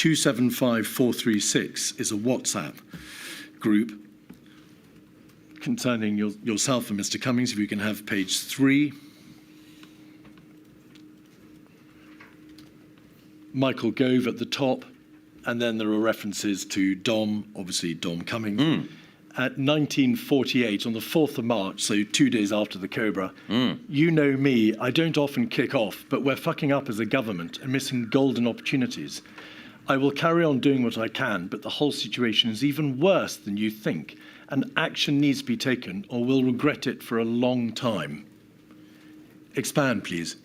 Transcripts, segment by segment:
275436 is a WhatsApp group concerning yourself and Mr. Cummings. If you can have page 3. Michael Gove at the top, and then there are references to Dom, obviously Dom Cummings. At 1948, on the 4th of March, so 2 days after the Cobra, you know me, I don't often kick off, but we're fucking up as a government and missing golden opportunities. I will carry on doing what I can, but the whole situation is even worse than you think, and action needs to be taken or we'll regret it for a long time. Expand, please.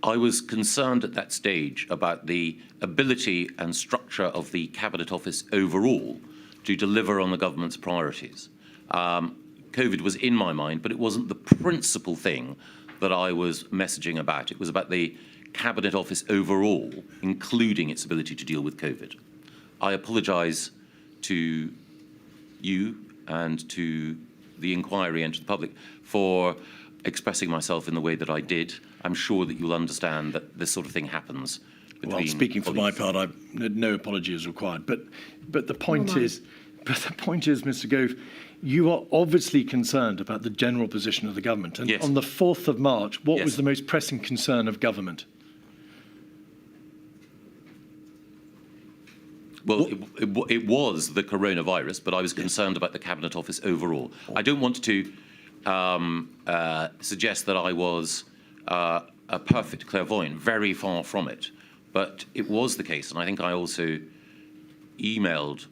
I was concerned at that stage about the ability and structure of the Cabinet Office overall to deliver on the government's priorities. COVID was in my mind, but it wasn't the principal thing that I was messaging about. It was about the Cabinet Office overall, including its ability to deal with COVID. I apologise to you and to the inquiry and to the public for expressing myself in the way that I did. I'm sure that you'll understand that this sort of thing happens between Well, speaking for my colleagues. part, no apology is required. But the point is, Mr. Gove, you are obviously concerned about the general position of the government. And Yes. on the 4th of March, what Yes. was the most pressing concern of government? Well, it was the coronavirus, but I was concerned about the Cabinet Office overall. I don't want to suggest that I was a perfect clairvoyant, very far from it. But it was the case, and I think I also emailed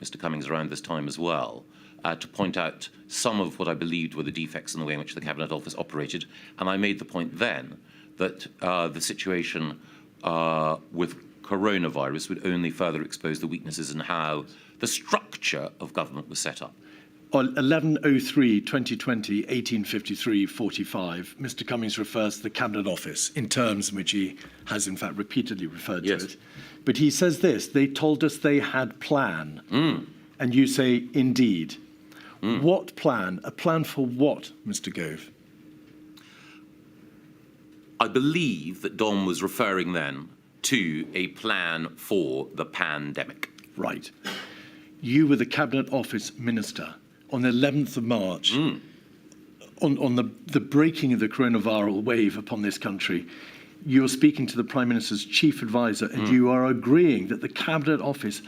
Mr. Cummings around this time as well to point out some of what I believed were the defects in the way in which the Cabinet Office operated. And I made the point then that the situation with coronavirus would only further expose the weaknesses in how the structure of government was set up. On 11/03/2020, 1853/45, Mr. Cummings refers to the Cabinet Office in terms in which he has, in fact, repeatedly referred to it. But he says this: they told us they had plan. And you say, indeed. What plan? A plan for what, Mr. Gove? I believe that Dom was referring then to a plan for the pandemic. Right. You were the Cabinet Office Minister on the 11th of March, on the breaking of the coronavirus wave upon this country. You are speaking to the Prime Minister's chief advisor, and you are agreeing that the Cabinet Office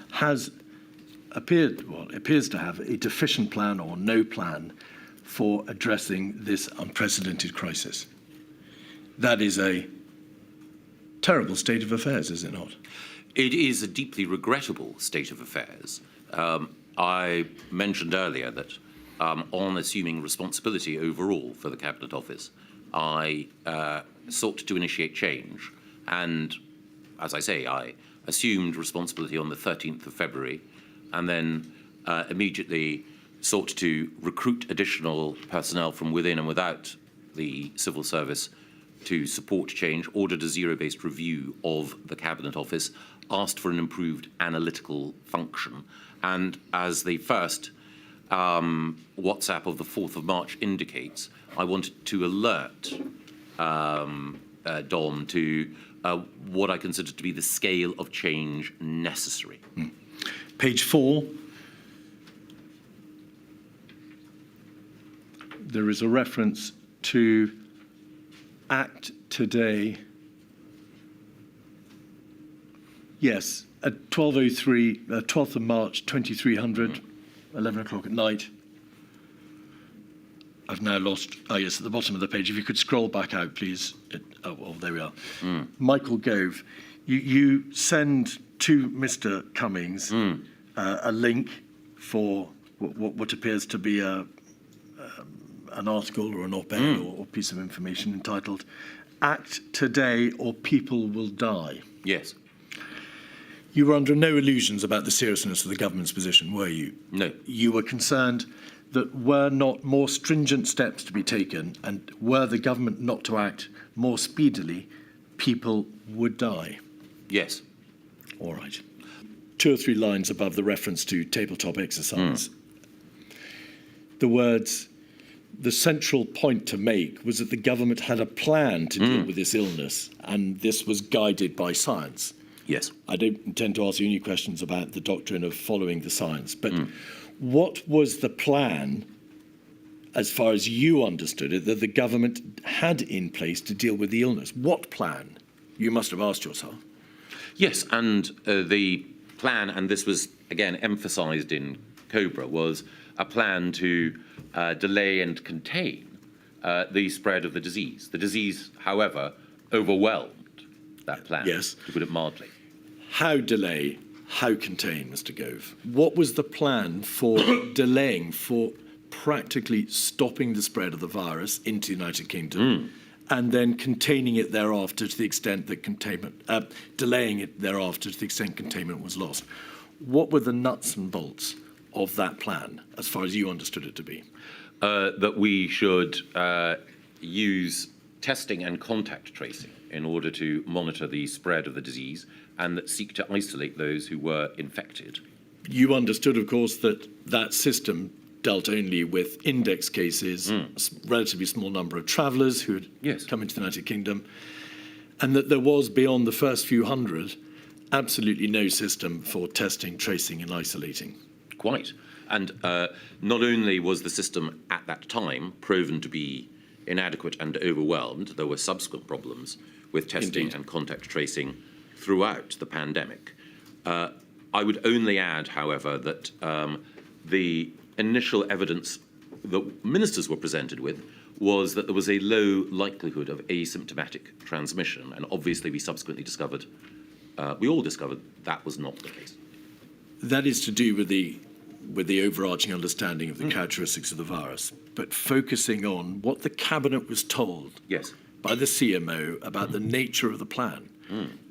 appears to have a deficient plan or no plan for addressing this unprecedented crisis. That is a terrible state of affairs, is it not? It is a deeply regrettable state of affairs. I mentioned earlier that on assuming responsibility overall for the Cabinet Office, I sought to initiate change. And as I say, I assumed responsibility on the 13th of February and then immediately sought to recruit additional personnel from within and without the civil service to support change, ordered a zero-based review of the Cabinet Office, asked for an improved analytical function. And as the first WhatsApp of the 4th of March indicates, I wanted to alert Dom to what I consider to be the scale of change necessary. Page 4. There is a reference to act today. Yes, at 12:03, 12th of March, 2300, 11 o'clock at night. I've now lost, yes, at the bottom of the page. If you could scroll back out, please. There we are. Michael Gove, you send to Mr. Cummings a link for what appears to be an article or an op-ed or piece of information entitled "Act Today or People Will Die." Yes. You were under no illusions about the seriousness of the government's position, were you? No. You were concerned that were not more stringent steps to be taken and were the government not to act more speedily, people would die. Yes. All right. 2 or 3 lines above the reference to tabletop exercise. The words, the central point to make was that the government had a plan to deal with this illness, and this was guided by science. Yes. I don't intend to ask you any questions about the doctrine of following the science, but what was the plan, as far as you understood it, that the government had in place to deal with the illness? What plan? You must have asked yourself. Yes, and the plan, and this was again emphasised in Cobra, was a plan to delay and contain the spread of the disease. The disease, however, overwhelmed that plan, Yes. to put it mildly. How delay, how contain, Mr. Gove? What was the plan for delaying, for practically stopping the spread of the virus into the United Kingdom and then containing it thereafter to the extent that delaying it thereafter to the extent containment was lost? What were the nuts and bolts of that plan, as far as you understood it to be? That we should use testing and contact tracing in order to monitor the spread of the disease and that seek to isolate those who were infected. You understood, of course, that that system dealt only with index cases, a relatively small number of travellers who had come into the United Kingdom, and that there was, beyond the first few hundred, absolutely no system for testing, tracing and isolating. Quite. And not only was the system at that time proven to be inadequate and overwhelmed, there were subsequent problems with testing and contact tracing throughout the pandemic. I would only add, however, that the initial evidence that ministers were presented with was that there was a low likelihood of asymptomatic transmission, and obviously we subsequently discovered, we all discovered that was not the case. That is to do with the overarching understanding of the characteristics of the virus, but focusing on what the Cabinet was told by the CMO about the nature of the plan.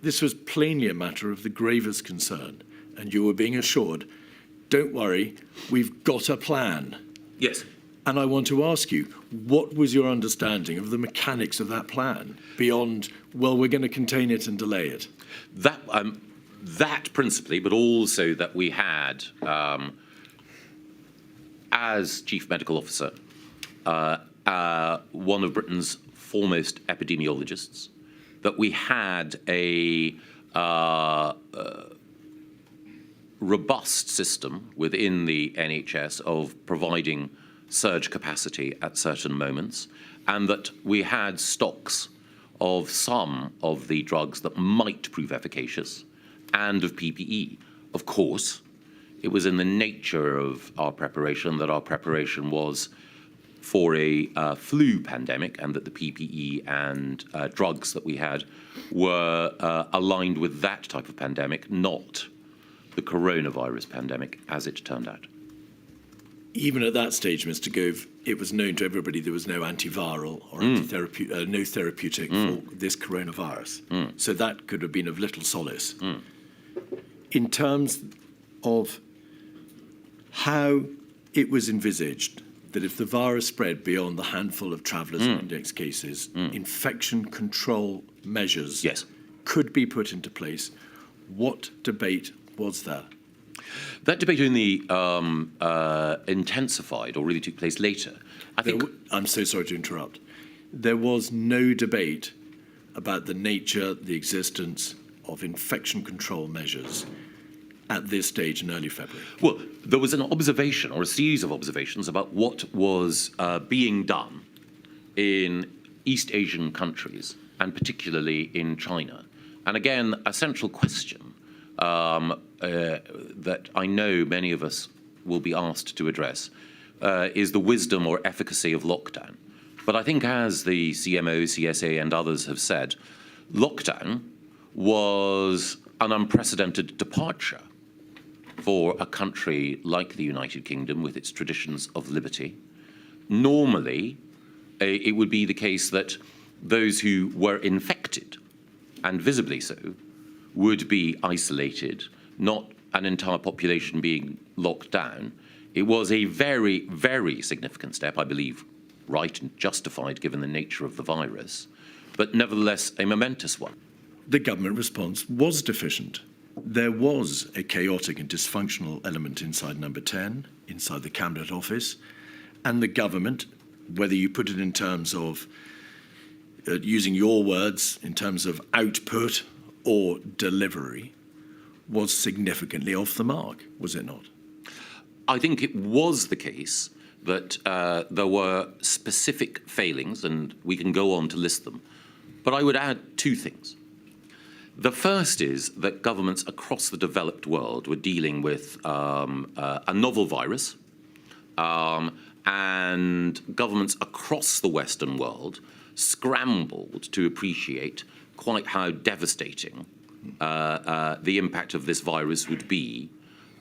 This was plainly a matter of the gravest concern, and you were being assured, don't worry, we've got a plan. Yes. And I want to ask you, what was your understanding of the mechanics of that plan beyond, well, we're going to contain it and delay it? That principally, but also that we had, as Chief Medical Officer, one of Britain's foremost epidemiologists, that we had a robust system within the NHS of providing surge capacity at certain moments, and that we had stocks of some of the drugs that might prove efficacious and of PPE. Of course, it was in the nature of our preparation that our preparation was for a flu pandemic, and that the PPE and drugs that we had were aligned with that type of pandemic, not the coronavirus pandemic, as it turned out. Even at that stage, Mr. Gove, it was known to everybody there was no antiviral or no therapeutic for this coronavirus. So that could have been of little solace. In terms of how it was envisaged that if the virus spread beyond the handful of travellers and index cases, infection control measures could be put into place, what debate was there? That debate only intensified or really took place later. I'm so sorry to interrupt. There was no debate about the nature, the existence of infection control measures at this stage in early February. Well, there was an observation or a series of observations about what was being done in East Asian countries, and particularly in China. And again, a central question that I know many of us will be asked to address is the wisdom or efficacy of lockdown. But I think, as the CMO, CSA and others have said, lockdown was an unprecedented departure for a country like the United Kingdom with its traditions of liberty. Normally, it would be the case that those who were infected, and visibly so, would be isolated, not an entire population being locked down. It was a very, very significant step, I believe, right and justified given the nature of the virus, but nevertheless a momentous one. The government response was deficient. There was a chaotic and dysfunctional element inside Number 10, inside the Cabinet Office, and the government, whether you put it in terms of, using your words, in terms of output or delivery was significantly off the mark, was it not? I think it was the case that there were specific failings, and we can go on to list them. But I would add two things. The first is that governments across the developed world were dealing with a novel virus, and governments across the Western world scrambled to appreciate quite how devastating the impact of this virus would be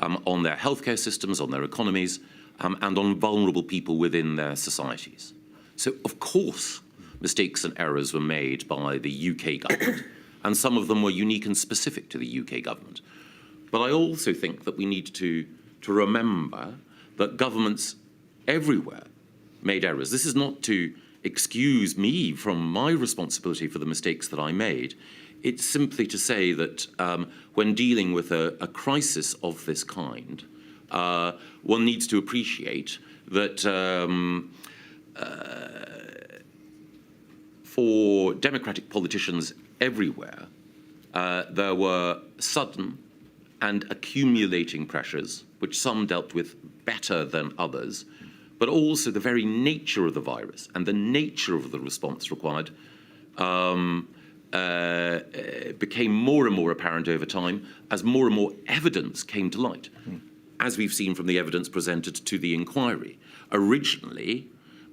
on their healthcare systems, on their economies, and on vulnerable people within their societies. So, of course, mistakes and errors were made by the UK government, and some of them were unique and specific to the UK government. But I also think that we need to remember that governments everywhere made errors. This is not to excuse me from my responsibility for the mistakes that I made. It's simply to say that when dealing with a crisis of this kind, one needs to appreciate that for democratic politicians everywhere, there were sudden and accumulating pressures, which some dealt with better than others, but also the very nature of the virus and the nature of the response required became more and more apparent over time as more and more evidence came to light, as we've seen from the evidence presented to the inquiry. Originally,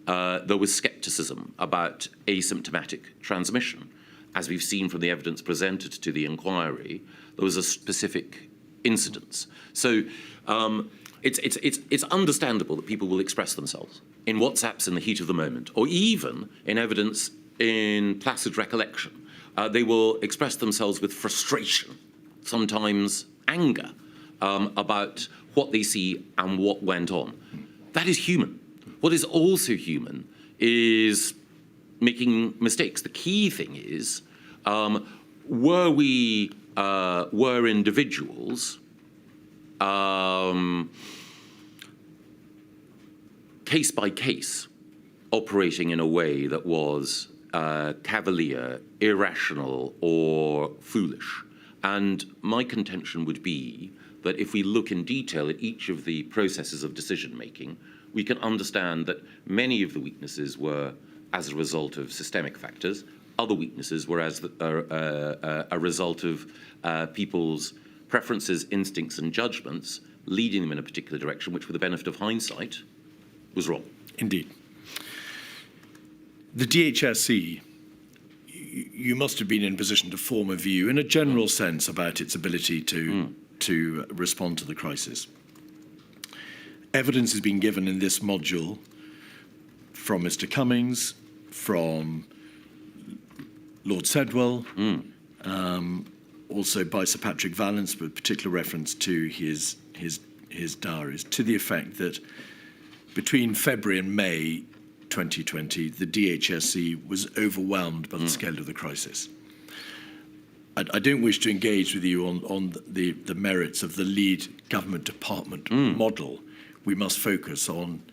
there was scepticism about asymptomatic transmission. As we've seen from the evidence presented to the inquiry, there was a specific incidence. So it's understandable that people will express themselves in WhatsApps in the heat of the moment, or even in evidence in placid recollection. They will express themselves with frustration, sometimes anger, about what they see and what went on. That is human. What is also human is making mistakes. The key thing is, were individuals case by case operating in a way that was cavalier, irrational, or foolish? And my contention would be that if we look in detail at each of the processes of decision-making, we can understand that many of the weaknesses were as a result of systemic factors. Other weaknesses were as a result of people's preferences, instincts, and judgments, leading them in a particular direction, which, with the benefit of hindsight, was wrong. Indeed. The DHSC, you must have been in a position to form a view, in a general sense, about its ability to respond to the crisis. Evidence has been given in this module from Mr. Cummings, from Lord Sedwell, also by Sir Patrick Vallance, with particular reference to his diaries, to the effect that between February and May 2020, the DHSC was overwhelmed by the scale of the crisis. I don't wish to engage with you on the merits of the lead government department model. We must focus on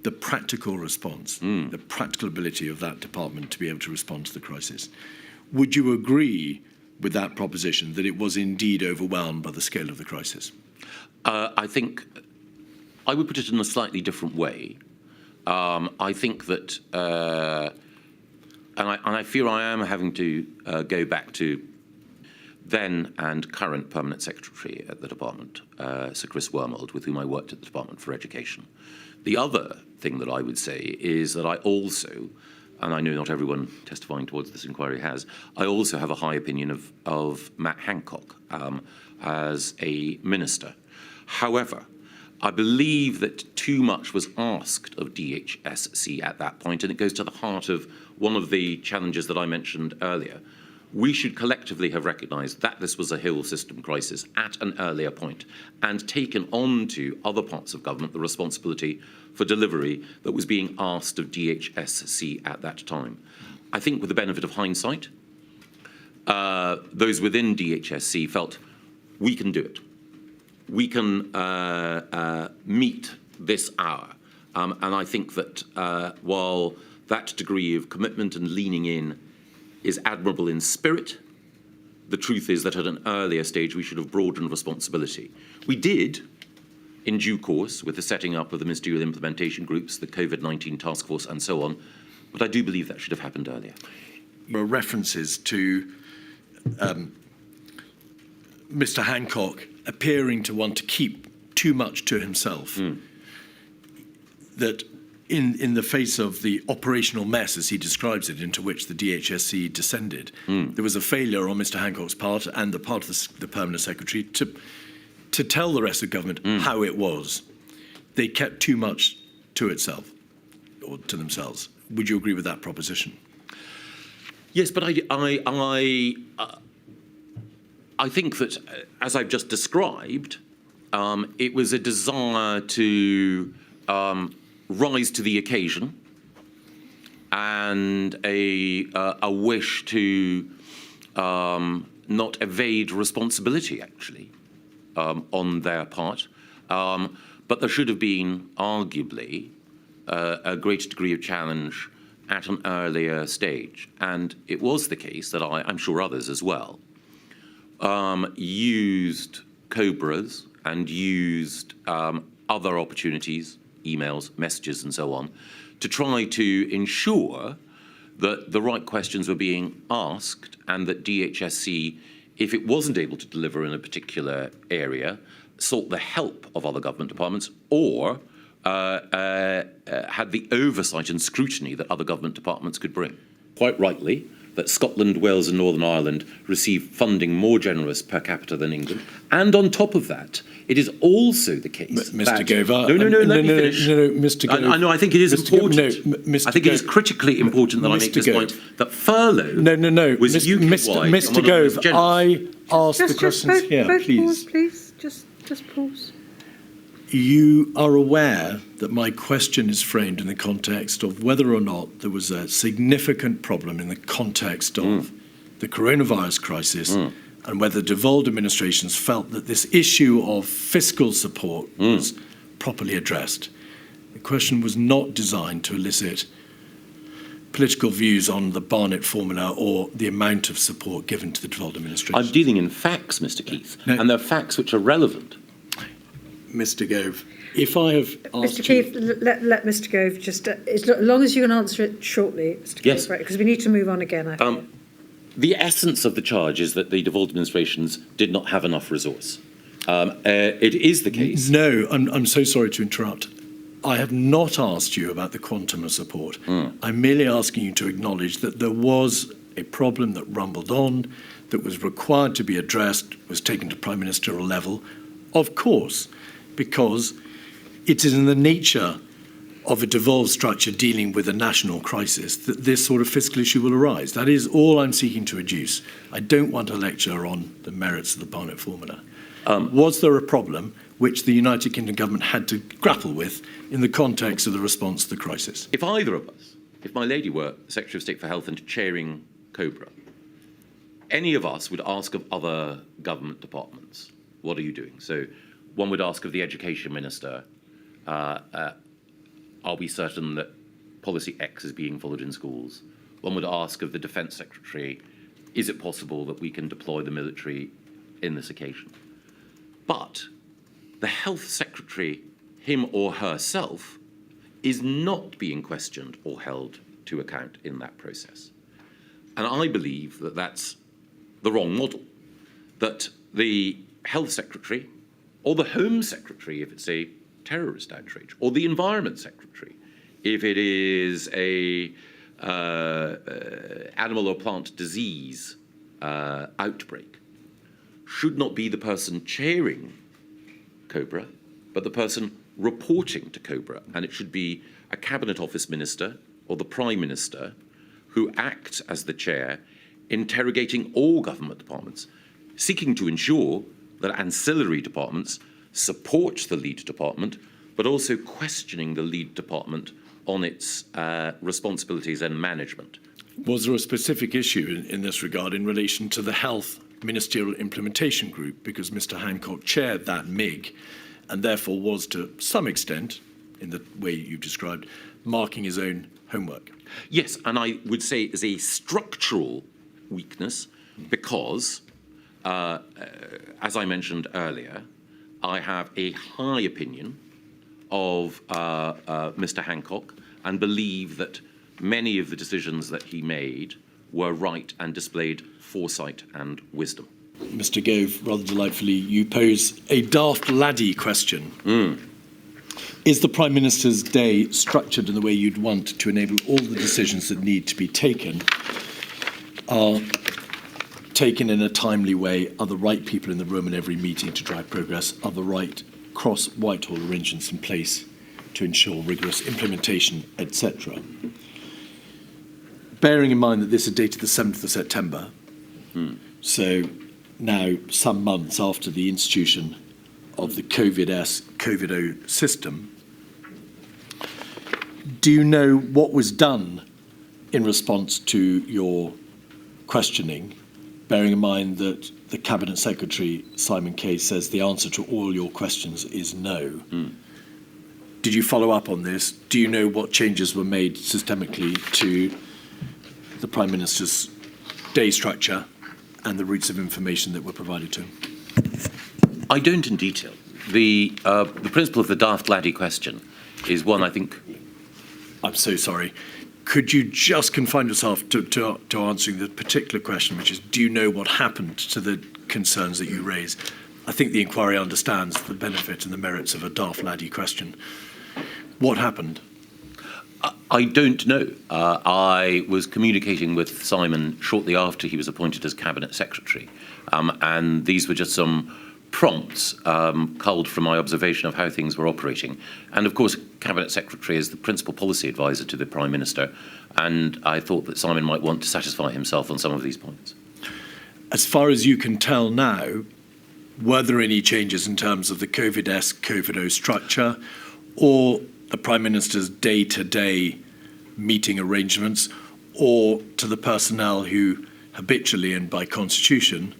the practical response, the practical ability of that department to be able to respond to the crisis. Would you agree with that proposition that it was indeed overwhelmed by the scale of the crisis? I think I would put it in a slightly different way. I think that, and I fear I am having to go back to then and current Permanent Secretary at the Department, Sir Chris Wormold, with whom I worked at the Department for Education. The other thing that I would say is that I also, and I know not everyone testifying towards this inquiry has, I also have a high opinion of Matt Hancock as a minister. However, I believe that too much was asked of DHSC at that point, and it goes to the heart of one of the challenges that I mentioned earlier. We should collectively have recognised that this was a whole system crisis at an earlier point and taken on to other parts of government the responsibility for delivery that was being asked of DHSC at that time. I think with the benefit of hindsight, those within DHSC felt we can do it. We can meet this hour. And I think that while that degree of commitment and leaning in is admirable in spirit, the truth is that at an earlier stage we should have broadened responsibility. We did, in due course, with the setting up of the ministerial implementation groups, the COVID-19 task force and so on, but I do believe that should have happened earlier. There are references to Mr. Hancock appearing to want to keep too much to himself. That in the face of the operational mess, as he describes it, into which the DHSC descended, there was a failure on Mr. Hancock's part and the part of the Permanent Secretary to tell the rest of government how it was. They kept too much to itself, or to themselves. Would you agree with that proposition? Yes, but I think that, as I've just described, it was a desire to rise to the occasion and a wish to not evade responsibility, actually, on their part. But there should have been, arguably, a greater degree of challenge at an earlier stage. And it was the case that I'm sure others as well, used Cobras and used other opportunities, emails, messages and so on, to try to ensure that the right questions were being asked and that DHSC, if it wasn't able to deliver in a particular area, sought the help of other government departments or had the oversight and scrutiny that other government departments could bring. Quite rightly, that Scotland, Wales and Northern Ireland receive funding more generous per capita than England. And on top of that, it is also the case Mr. Gove, let me finish. No, Mr. Gove. I know, I think it is important. Mr. I think it is critically important that I make this point, that furlough was UK-wide. Mr. Gove, I asked the questions here, please. Pause, please. Just pause. You are aware that my question is framed in the context of whether or not there was a significant problem in the context of the coronavirus crisis and whether devolved administrations felt that this issue of fiscal support was properly addressed. The question was not designed to elicit political views on the Barnett formula or the amount of support given to the devolved administrations. I'm dealing in facts, Mr. Keith, and they're facts which are relevant. Mr. Gove, if I have asked Mr. Keith, let Mr. Gove just, as long as you can answer it shortly, Mr. Keith, yes, right, because we need to move on again, I think. The essence of the charge is that the devolved administrations did not have enough resource. It is the case. No, I'm so sorry to interrupt. I have not asked you about the quantum of support. I'm merely asking you to acknowledge that there was a problem that rumbled on, that was required to be addressed, was taken to prime ministerial level, of course, because it is in the nature of a devolved structure dealing with a national crisis that this sort of fiscal issue will arise. That is all I'm seeking to adduce. I don't want a lecture on the merits of the Barnett formula. Was there a problem which the United Kingdom government had to grapple with in the context of the response to the crisis? If either of us, if my lady were Secretary of State for Health and chairing COBRA, any of us would ask of other government departments, what are you doing? So one would ask of the Education Minister, are we certain that policy X is being followed in schools? One would ask of the Defence Secretary, is it possible that we can deploy the military in this occasion? But the Health Secretary, him or herself, is not being questioned or held to account in that process. And I believe that that's the wrong model, that the Health Secretary or the Home Secretary, if it's a terrorist outrage, or the Environment Secretary, if it is a animal or plant disease outbreak, should not be the person chairing COBRA, but the person reporting to COBRA. And it should be a Cabinet Office Minister or the Prime Minister who acts as the chair, interrogating all government departments, seeking to ensure that ancillary departments support the lead department, but also questioning the lead department on its responsibilities and management. Was there a specific issue in this regard in relation to the Health Ministerial Implementation Group? Because Mr. Hancock chaired that MIG and therefore was to some extent, in the way you described, marking his own homework. Yes, and I would say it is a structural weakness because as I mentioned earlier, I have a high opinion of Mr. Hancock and believe that many of the decisions that he made were right and displayed foresight and wisdom. Mr. Gove, rather delightfully, you pose a daft laddie question. Is the Prime Minister's day structured in the way you'd want to enable all the decisions that need to be taken are taken in a timely way? Are the right people in the room in every meeting to drive progress? Are the right cross-Whitehall arrangements in place to ensure rigorous implementation, etc.? Bearing in mind that this is dated the 7th of September, so now some months after the institution of the COVID-O system, do you know what was done in response to your questioning, bearing in mind that the Cabinet Secretary, Simon Kay, says the answer to all your questions is no? Did you follow up on this? Do you know what changes were made systemically to the Prime Minister's day structure and the routes of information that were provided to him? I don't in detail. The principle of the daft laddie question is one I think... I'm so sorry. Could you just confine yourself to answering the particular question, which is, do you know what happened to the concerns that you raised? I think the inquiry understands the benefit and the merits of a daft laddie question. What happened? I don't know. I was communicating with Simon shortly after he was appointed as Cabinet Secretary, and these were just some prompts culled from my observation of how things were operating. And of course, Cabinet Secretary is the principal policy advisor to the Prime Minister, and I thought that Simon might want to satisfy himself on some of these points. As far as you can tell now, were there any changes in terms of the COVID-O structure or the Prime Minister's day-to-day meeting arrangements, or to the personnel who habitually and by constitution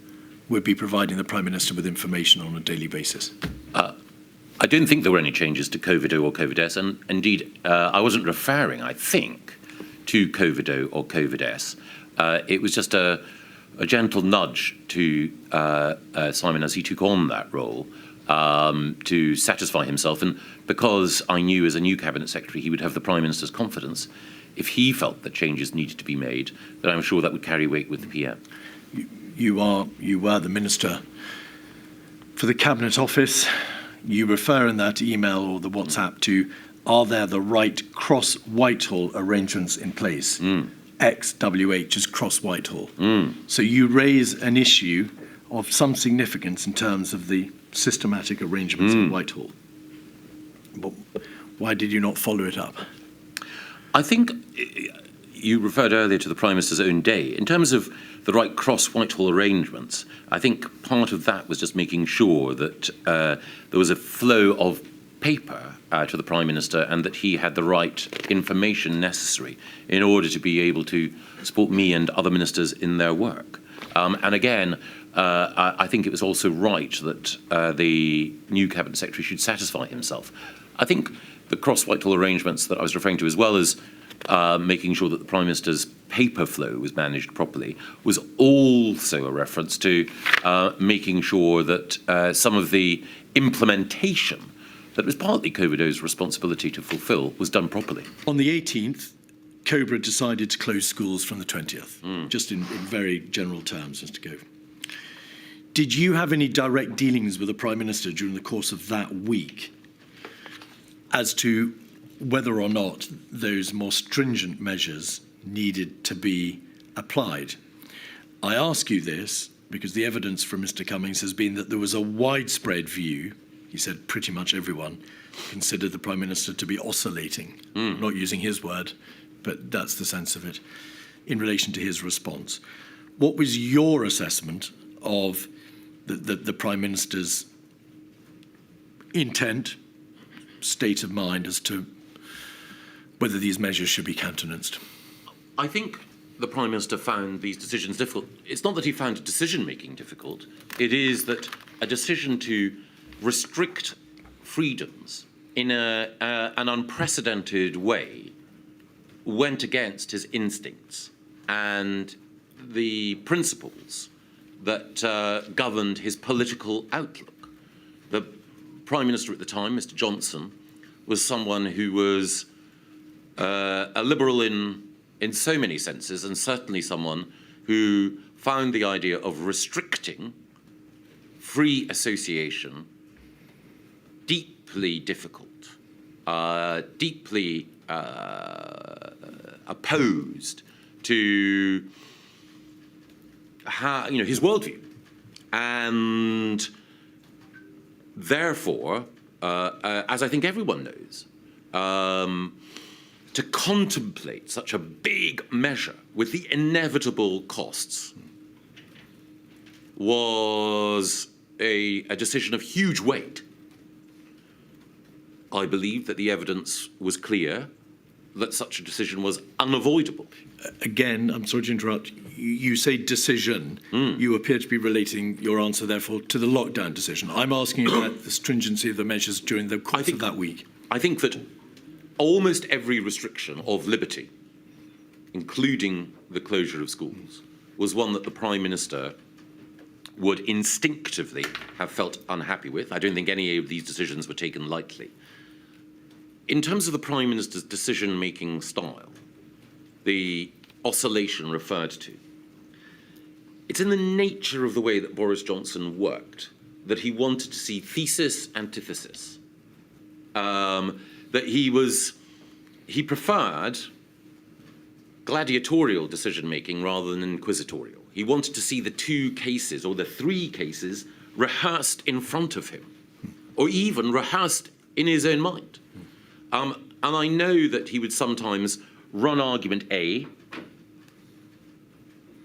would be providing the Prime Minister with information on a daily basis? I don't think there were any changes to COVID-O or COVID-S, and indeed, I wasn't referring, I think, to COVID-O or COVID-S. It was just a gentle nudge to Simon as he took on that role to satisfy himself, and because I knew as a new Cabinet Secretary he would have the Prime Minister's confidence, if he felt that changes needed to be made, then I'm sure that would carry weight with the PM. You were the Minister for the Cabinet Office. You refer in that email or the WhatsApp to, are there the right cross-Whitehall arrangements in place? XWH is cross-Whitehall. So you raise an issue of some significance in terms of the systematic arrangements in Whitehall. But why did you not follow it up? I think you referred earlier to the Prime Minister's own day. In terms of the right cross-Whitehall arrangements, I think part of that was just making sure that there was a flow of paper to the Prime Minister and that he had the right information necessary in order to be able to support me and other ministers in their work. And again, I think it was also right that the new Cabinet Secretary should satisfy himself. I think the cross-Whitehall arrangements that I was referring to, as well as making sure that the Prime Minister's paper flow was managed properly, was also a reference to making sure that some of the implementation that was partly COVID-O's responsibility to fulfil was done properly. On the 18th, Cobra decided to close schools from the 20th, just in very general terms, Mr. Gove. Did you have any direct dealings with the Prime Minister during the course of that week as to whether or not those more stringent measures needed to be applied? I ask you this because the evidence from Mr. Cummings has been that there was a widespread view, he said pretty much everyone considered the Prime Minister to be oscillating, not using his word, but that's the sense of it, in relation to his response. What was your assessment of the Prime Minister's intent, state of mind as to whether these measures should be countenanced? I think the Prime Minister found these decisions difficult. It's not that he found decision-making difficult. It is that a decision to restrict freedoms in an unprecedented way went against his instincts and the principles that governed his political outlook. The Prime Minister at the time, Mr. Johnson, was someone who was a liberal in so many senses, and certainly someone who found the idea of restricting free association deeply difficult, deeply opposed to his worldview. And therefore, as I think everyone knows, to contemplate such a big measure with the inevitable costs was a decision of huge weight. I believe that the evidence was clear that such a decision was unavoidable. Again, I'm sorry to interrupt. You say decision. You appear to be relating your answer, therefore, to the lockdown decision. I'm asking about the stringency of the measures during the course of that week. I think that almost every restriction of liberty, including the closure of schools, was one that the Prime Minister would instinctively have felt unhappy with. I don't think any of these decisions were taken lightly. In terms of the Prime Minister's decision-making style, the oscillation referred to, it's in the nature of the way that Boris Johnson worked that he wanted to see thesis, antithesis, that he preferred gladiatorial decision-making rather than inquisitorial. He wanted to see the two cases, or the three cases, rehearsed in front of him, or even rehearsed in his own mind. And I know that he would sometimes run argument A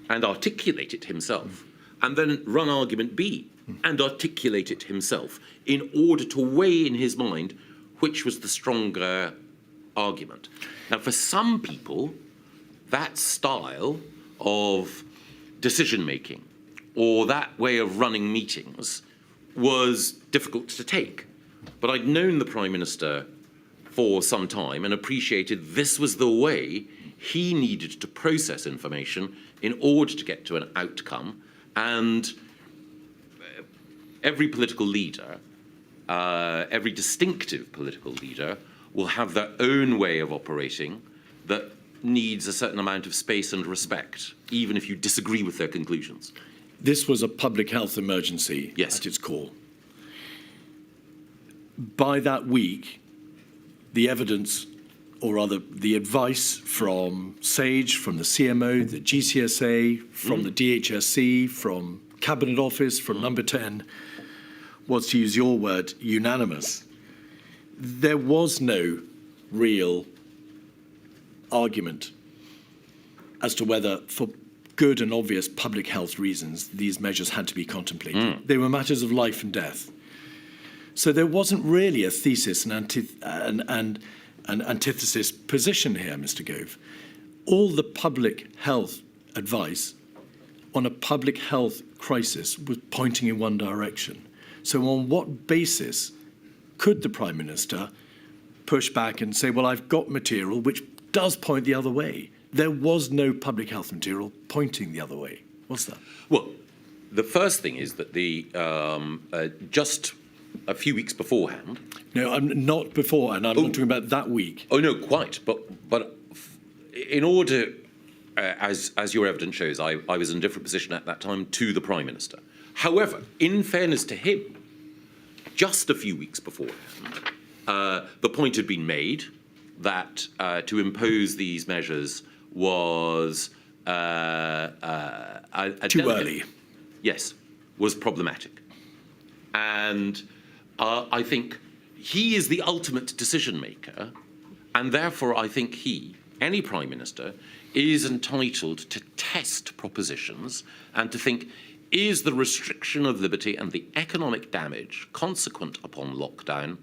and articulate it himself, and then run argument B and articulate it himself in order to weigh in his mind which was the stronger argument. Now, for some people, that style of decision-making or that way of running meetings was difficult to take. But I'd known the Prime Minister for some time and appreciated this was the way he needed to process information in order to get to an outcome. And every political leader, every distinctive political leader, will have their own way of operating that needs a certain amount of space and respect, even if you disagree with their conclusions. This was a public health emergency at its core. By that week, the evidence, or rather the advice from SAGE, from the CMO, the GCSA, from the DHSC, from Cabinet Office, from Number 10, was, to use your word, unanimous. There was no real argument as to whether, for good and obvious public health reasons, these measures had to be contemplated. They were matters of life and death. So there wasn't really a thesis and antithesis position here, Mr. Gove. All the public health advice on a public health crisis was pointing in one direction. So on what basis could the Prime Minister push back and say, well, I've got material which does point the other way? There was no public health material pointing the other way. What's that? Well, the first thing is that the just a few weeks beforehand. No, I'm not beforehand. I'm not talking about that week. Oh no, quite. But in order, as your evidence shows, I was in a different position at that time to the Prime Minister. However, in fairness to him, just a few weeks beforehand, the point had been made that to impose these measures was too early. Yes, was problematic. And I think he is the ultimate decision maker, and therefore I think any Prime Minister, is entitled to test propositions and to think, is the restriction of liberty and the economic damage consequent upon lockdown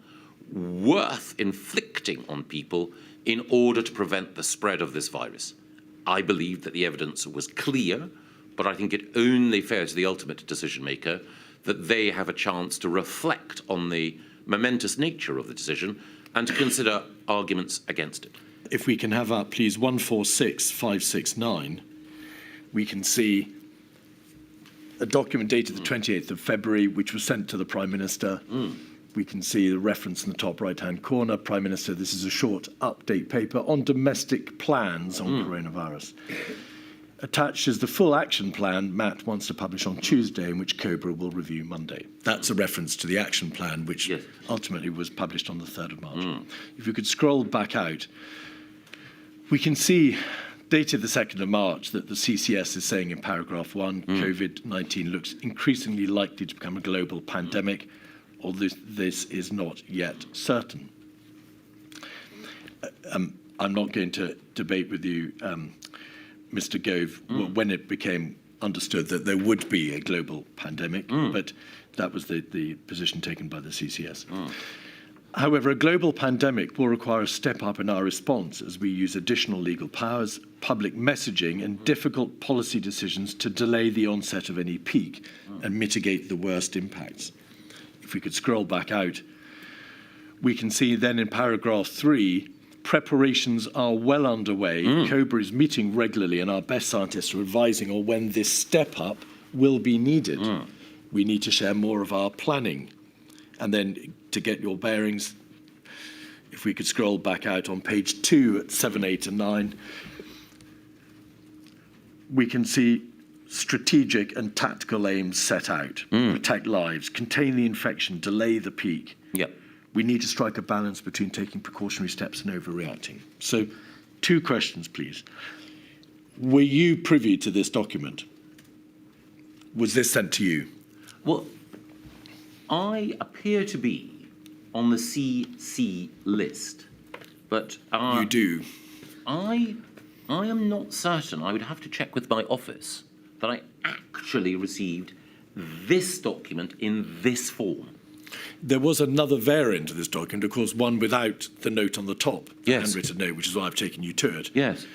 worth inflicting on people in order to prevent the spread of this virus? I believe that the evidence was clear, but I think it only fair to the ultimate decision maker that they have a chance to reflect on the momentous nature of the decision and to consider arguments against it. If we can have up, please, 146569, we can see a document dated the 28th of February, which was sent to the Prime Minister. We can see the reference in the top right-hand corner. Prime Minister, this is a short update paper on domestic plans on coronavirus. Attached is the full action plan Matt wants to publish on Tuesday, and which Cobra will review Monday. That's a reference to the action plan, which ultimately was published on the 3rd of March. If we could scroll back out, we can see, dated the 2nd of March, that the CCS is saying in paragraph 1, COVID-19 looks increasingly likely to become a global pandemic, although this is not yet certain. I'm not going to debate with you, Mr. Gove, when it became understood that there would be a global pandemic, but that was the position taken by the CCS. However, a global pandemic will require a step up in our response as we use additional legal powers, public messaging, and difficult policy decisions to delay the onset of any peak and mitigate the worst impacts. If we could scroll back out, we can see then in paragraph 3, preparations are well underway. Cobra is meeting regularly, and our best scientists are advising on when this step up will be needed. We need to share more of our planning. And then to get your bearings, if we could scroll back out on page 2 at 7, 8, and 9, we can see strategic and tactical aims set out. Protect lives, contain the infection, delay the peak. We need to strike a balance between taking precautionary steps and overreacting. So, 2 questions, please. Were you privy to this document? Was this sent to you? Well, I appear to be on the CC list, but You do. I am not certain. I would have to check with my office that I actually received this document in this form. There was another variant of this document, of course, one without the note on the top, the Yes. handwritten note, which is why I've taken you to it. Yes.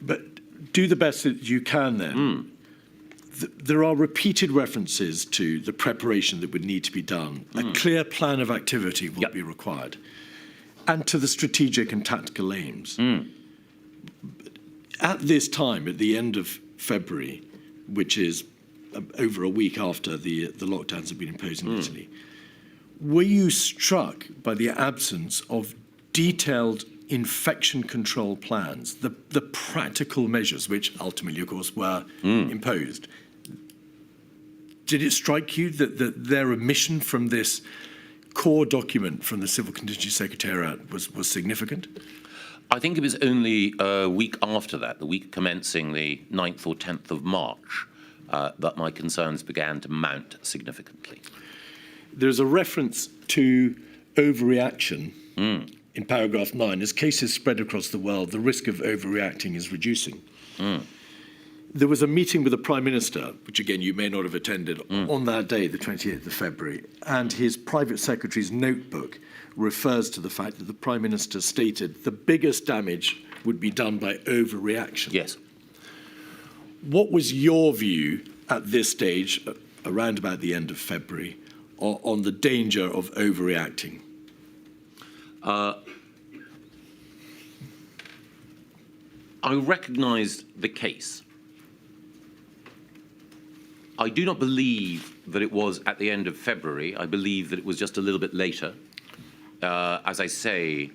But do the best that you can then. There are repeated references to the preparation that would need to be done. A clear plan of activity will be required. And to the strategic and tactical aims. At this time, at the end of February, which is over a week after the lockdowns have been imposed in Italy, were you struck by the absence of detailed infection control plans, the practical measures which ultimately, of course, were imposed? Did it strike you that their omission from this core document from the Civil Contingency Secretariat was significant? I think it was only a week after that, the week commencing the 9th or 10th of March, that my concerns began to mount significantly. There's a reference to overreaction in paragraph 9. As cases spread across the world, the risk of overreacting is reducing. There was a meeting with the Prime Minister, which again you may not have attended, on that day, the 28th of February, and his private secretary's notebook refers to the fact that the Prime Minister stated the biggest damage would be done by overreaction. Yes. What was your view at this stage, around about the end of February, on the danger of overreacting? I recognised the case. I do not believe that it was at the end of February. I believe that it was just a little bit later. As I say,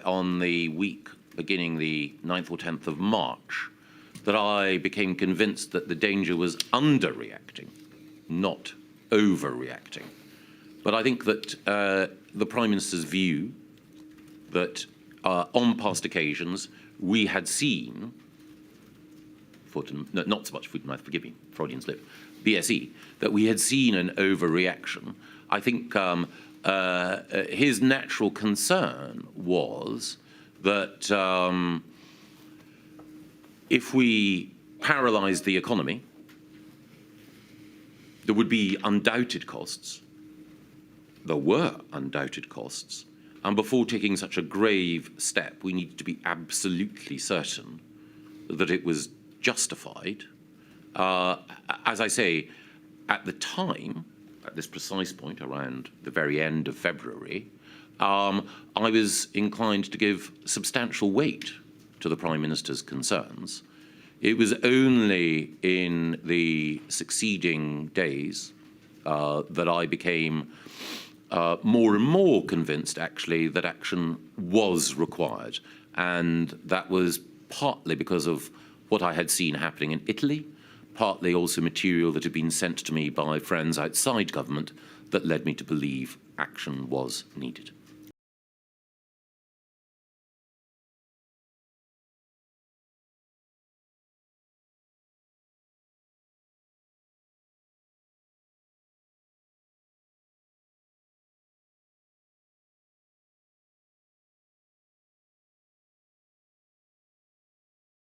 on the week beginning the 9th or 10th of March, that I became convinced that the danger was underreacting, not overreacting. But I think that the Prime Minister's view that on past occasions we had seen, not so much foot and mouth, forgive me, Freudian slip, BSE, that we had seen an overreaction. I think his natural concern was that if we paralysed the economy, there would be undoubted costs. There were undoubted costs. And before taking such a grave step, we needed to be absolutely certain that it was justified. As I say, at the time, at this precise point, around the very end of February, I was inclined to give substantial weight to the Prime Minister's concerns, It was only in the succeeding days that I became more and more convinced, actually, that action was required. And that was partly because of what I had seen happening in Italy, partly also material that had been sent to me by friends outside government that led me to believe action was needed.